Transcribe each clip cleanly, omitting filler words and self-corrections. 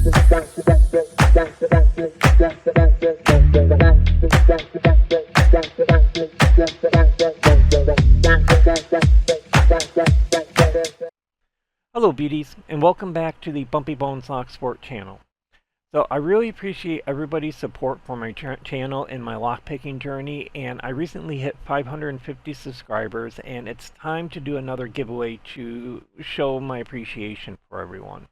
Hello beauties, and welcome back to the Bumpy Bones Locksport channel. So I really appreciate everybody's support for my channel and my lockpicking journey, and I recently hit 550 subscribers, and it's time to do another giveaway to show my appreciation for everyone.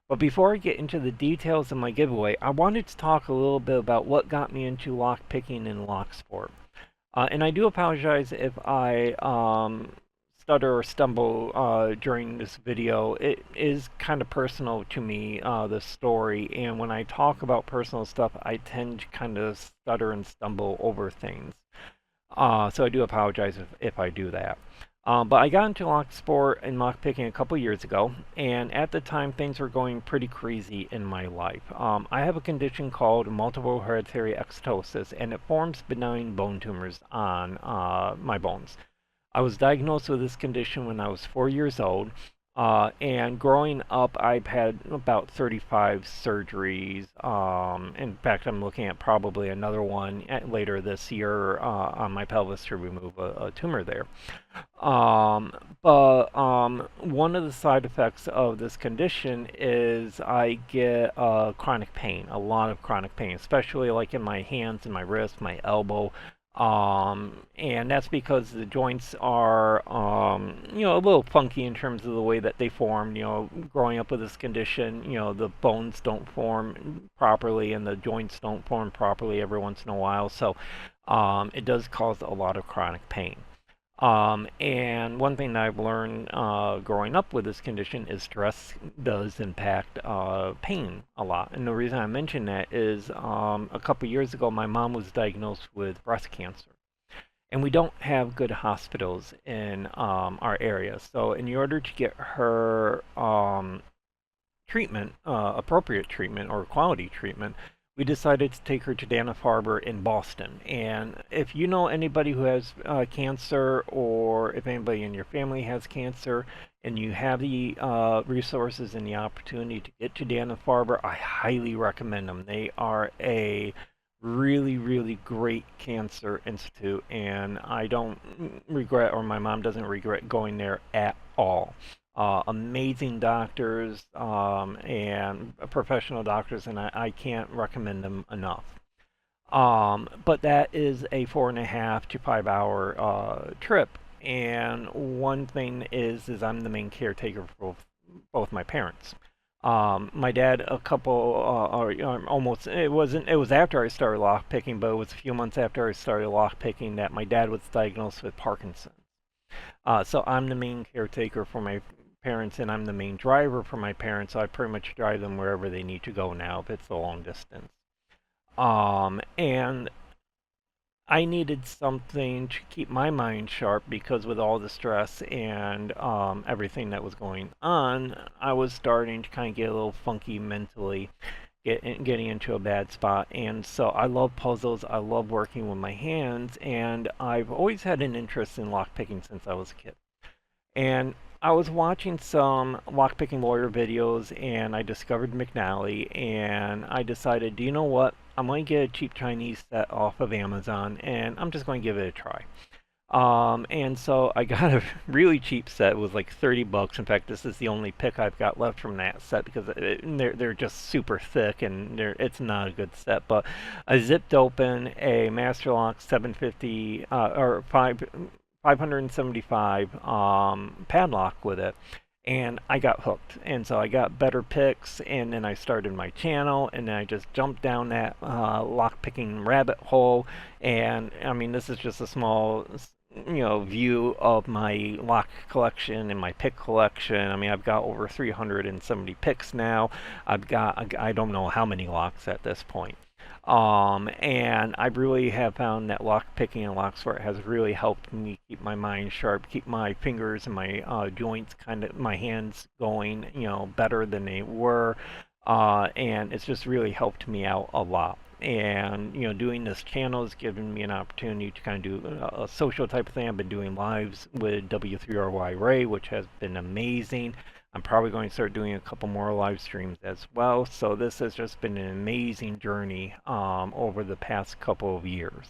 But before I get into the details of my giveaway, I wanted to talk a little bit about what got me into lockpicking and Locksport. And I do apologize if I stutter or stumble during this video. It is kind of personal to me, the story, and when I talk about personal stuff, I tend to kind of stutter and stumble over things. So I do apologize if I do that. But I got into Locksport and lockpicking a couple years ago, and at the time things were going pretty crazy in my life. I have a condition called multiple hereditary exostosis, and it forms benign bone tumors on my bones. I was diagnosed with this condition when I was 4 years old, and growing up I've had about 35 surgeries. In fact, I'm looking at probably another one later this year on my pelvis to remove a tumor there. But one of the side effects of this condition is I get chronic pain, a lot of chronic pain, especially like in my hands and my wrist, my elbow. And that's because the joints are, a little funky in terms of the way that they form. Growing up with this condition, the bones don't form properly and the joints don't form properly every once in a while. So, it does cause a lot of chronic pain. And one thing that I've learned growing up with this condition is stress does impact pain a lot. And the reason I mention that is a couple years ago, my mom was diagnosed with breast cancer. And we don't have good hospitals in our area. So in order to get her treatment, appropriate treatment or quality treatment, we decided to take her to Dana-Farber in Boston. And if you know anybody who has cancer, or if anybody in your family has cancer, and you have the resources and the opportunity to get to Dana-Farber, I highly recommend them. They are a really, really great cancer institute, and I don't regret, or my mom doesn't regret going there at all. Amazing doctors and professional doctors, and I can't recommend them enough. But that is a 4.5 to 5 hour trip, and one thing is I'm the main caretaker for both my parents. My dad, a couple, or almost, it was after I started lockpicking, but it was a few months after I started lockpicking that my dad was diagnosed with Parkinson's. So I'm the main caretaker for my parents, and I'm the main driver for my parents, so I pretty much drive them wherever they need to go now if it's a long distance. And I needed something to keep my mind sharp, because with all the stress and everything that was going on, I was starting to kind of get a little funky mentally, getting into a bad spot. And so I love puzzles, I love working with my hands, and I've always had an interest in lockpicking since I was a kid. And I was watching some lockpicking lawyer videos, and I discovered McNally, and I decided, do you know what? I'm going to get a cheap Chinese set off of Amazon, and I'm just going to give it a try. And so I got a really cheap set. It was like 30 bucks. In fact, this is the only pick I've got left from that set, because they're just super thick, and it's not a good set. But I zipped open a Master Lock 750 or 575 padlock with it, and I got hooked. And so I got better picks, and then I started my channel, and then I just jumped down that lockpicking rabbit hole. And I mean, this is just a small view of my lock collection and my pick collection. I mean, I've got over 370 picks now. I've got, I don't know how many locks at this point. And I really have found that lockpicking and Locksport has really helped me keep my mind sharp, keep my fingers and my joints, kind of my hands going, better than they were. And it's just really helped me out a lot. And doing this channel has given me an opportunity to kind of do a social type of thing. I've been doing lives with W3RY Ray, which has been amazing. I'm probably going to start doing a couple more live streams as well. So this has just been an amazing journey over the past couple of years.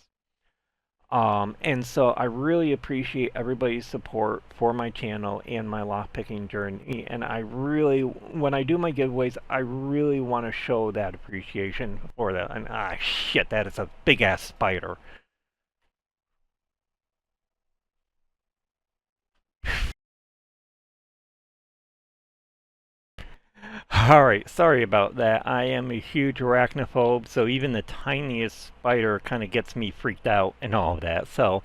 And so I really appreciate everybody's support for my channel and my lockpicking journey. And I really, when I do my giveaways, I really want to show that appreciation for that. And shit, that is a big ass spider. Alright, sorry about that. I am a huge arachnophobe, so even the tiniest spider kind of gets me freaked out and all of that. So,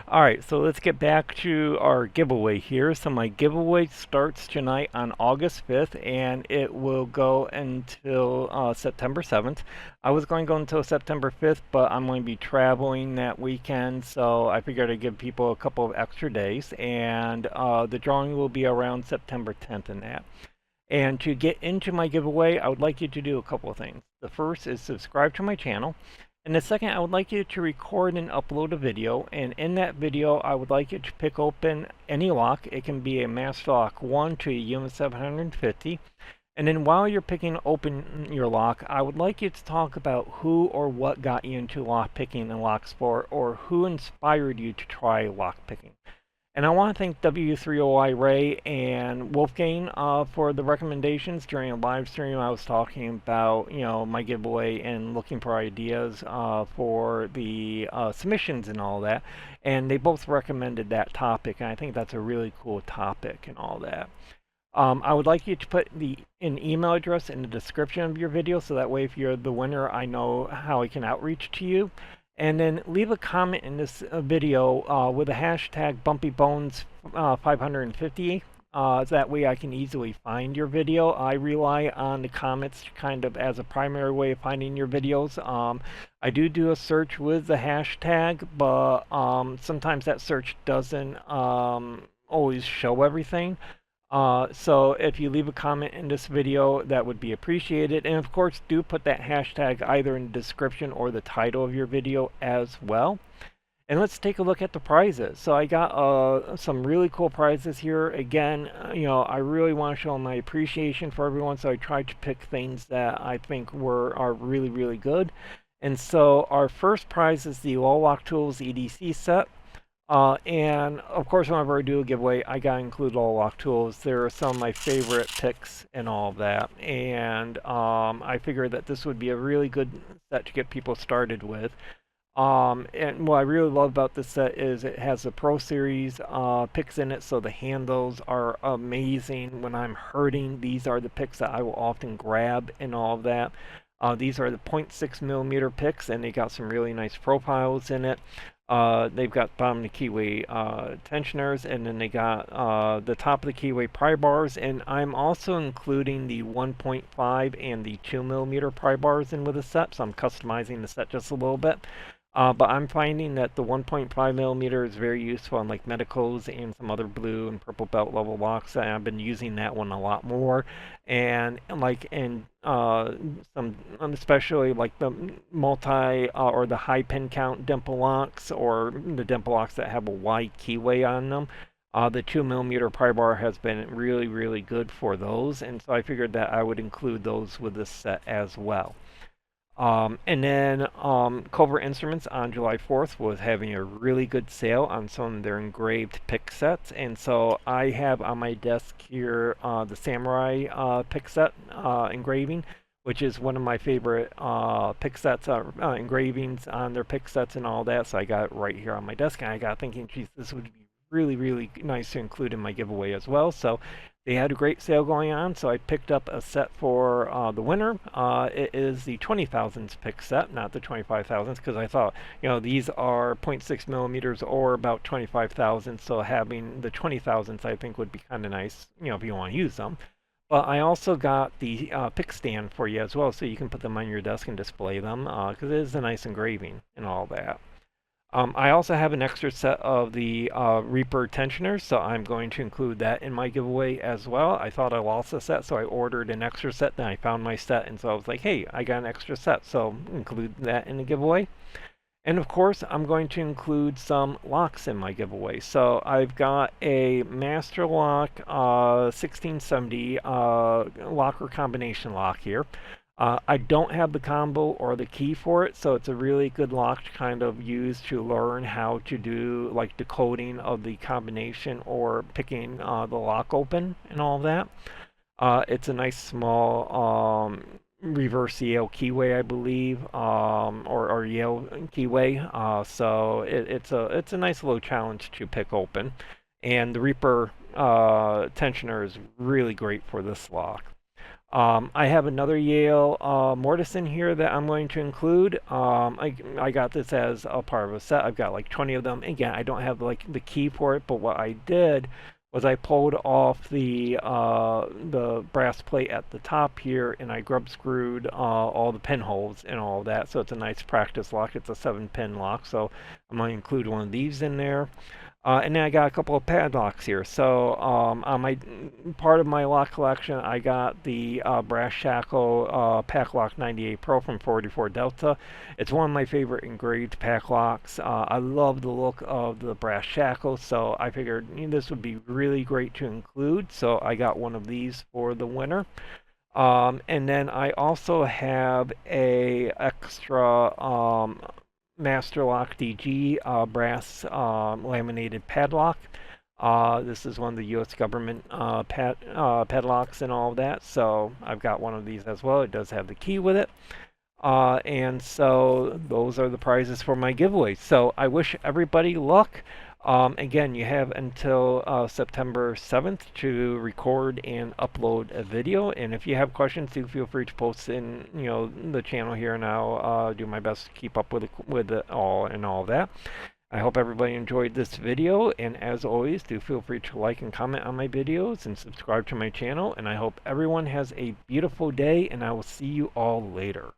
alright, so let's get back to our giveaway here. So my giveaway starts tonight on August 5th, and it will go until September 7th. I was going to go until September 5th, but I'm going to be traveling that weekend, so I figured I'd give people a couple of extra days, and the drawing will be around September 10th and that. And to get into my giveaway, I would like you to do a couple of things. The first is subscribe to my channel. And the second, I would like you to record and upload a video. And in that video, I would like you to pick open any lock. It can be a Master Lock 1 to a Yuema 750. And then while you're picking open your lock, I would like you to talk about who or what got you into lockpicking and Locksport, or who inspired you to try lockpicking. And I want to thank W3OI Ray and Wolfgang for the recommendations during a live stream. I was talking about, my giveaway and looking for ideas for the submissions and all that. And they both recommended that topic, and I think that's a really cool topic and all that. I would like you to put an email address in the description of your video, so that way if you're the winner, I know how I can outreach to you. And then leave a comment in this video with the hashtag BumpyBones550. That way I can easily find your video. I rely on the comments kind of as a primary way of finding your videos. I do a search with the hashtag, but sometimes that search doesn't always show everything. So if you leave a comment in this video, that would be appreciated. And of course, do put that hashtag either in the description or the title of your video as well. And let's take a look at the prizes. So I got some really cool prizes here. Again, I really want to show my appreciation for everyone, so I tried to pick things that I think are really, really good. And so our first prize is the Lock Tools EDC set. And of course, whenever I do a giveaway, I gotta include all lock tools. There are some of my favorite picks and all of that. And I figured that this would be a really good set to get people started with. And what I really love about this set is it has the Pro Series picks in it, so the handles are amazing. When I'm hurting, these are the picks that I will often grab and all of that. These are the 0.6mm picks, and they got some really nice profiles in it. They've got bottom of the keyway tensioners, and then they got the top of the keyway pry bars, and I'm also including the 1.5 and the 2mm pry bars in with the set, so I'm customizing the set just a little bit. But I'm finding that the 1.5mm is very useful on like medicals and some other blue and purple belt level locks. And I've been using that one a lot more, and like some especially like the multi or the high pin count dimple locks, or the dimple locks that have a wide keyway on them. The 2mm pry bar has been really, really good for those, and so I figured that I would include those with this set as well. And then Covert Instruments on July 4th was having a really good sale on some of their engraved pick sets. And so I have on my desk here the Samurai pick set engraving, which is one of my favorite pick sets, engravings on their pick sets and all that. So I got it right here on my desk, and I got thinking, geez, this would be really, really nice to include in my giveaway as well. So they had a great sale going on, so I picked up a set for the winner. It is the 20,000s pick set, not the 25,000s, because I thought, these are 0.6mm or about 25,000, so having the 20,000s I think would be kind of nice, if you want to use them. But I also got the pick stand for you as well, so you can put them on your desk and display them, because it is a nice engraving and all that. I also have an extra set of the Reaper tensioners, so I'm going to include that in my giveaway as well. I thought I lost a set, so I ordered an extra set, then I found my set, and so I was like, hey, I got an extra set, so include that in the giveaway. And of course, I'm going to include some locks in my giveaway. So I've got a Master Lock 1670 locker combination lock here. I don't have the combo or the key for it, so it's a really good lock to kind of use to learn how to do like decoding of the combination or picking the lock open and all of that. It's a nice small reverse Yale keyway, I believe, or Yale keyway. So it's a nice little challenge to pick open, and the Reaper tensioner is really great for this lock. I have another Yale mortise in here that I'm going to include. I got this as a part of a set. I've got like 20 of them. Again, I don't have like the key for it, but what I did was I pulled off the brass plate at the top here, and I grub screwed all the pinholes and all of that. So it's a nice practice lock. It's a 7-pin lock, so I'm going to include one of these in there. And then I got a couple of padlocks here. So on my part of my lock collection, I got the Brass Shackle Packlock 98 Pro from 44 Delta. It's one of my favorite engraved pack locks. I love the look of the brass shackle, so I figured this would be really great to include. So I got one of these for the winner. And then I also have a extra Master Lock DG brass laminated padlock. This is one of the U.S. government padlocks and all of that, so I've got one of these as well. It does have the key with it. And so those are the prizes for my giveaway. So I wish everybody luck. Again, you have until September 7th to record and upload a video. And if you have questions, do feel free to post in the channel here, and I'll do my best to keep up with it all and all that. I hope everybody enjoyed this video, and as always, do feel free to like and comment on my videos and subscribe to my channel. And I hope everyone has a beautiful day, and I will see you all later.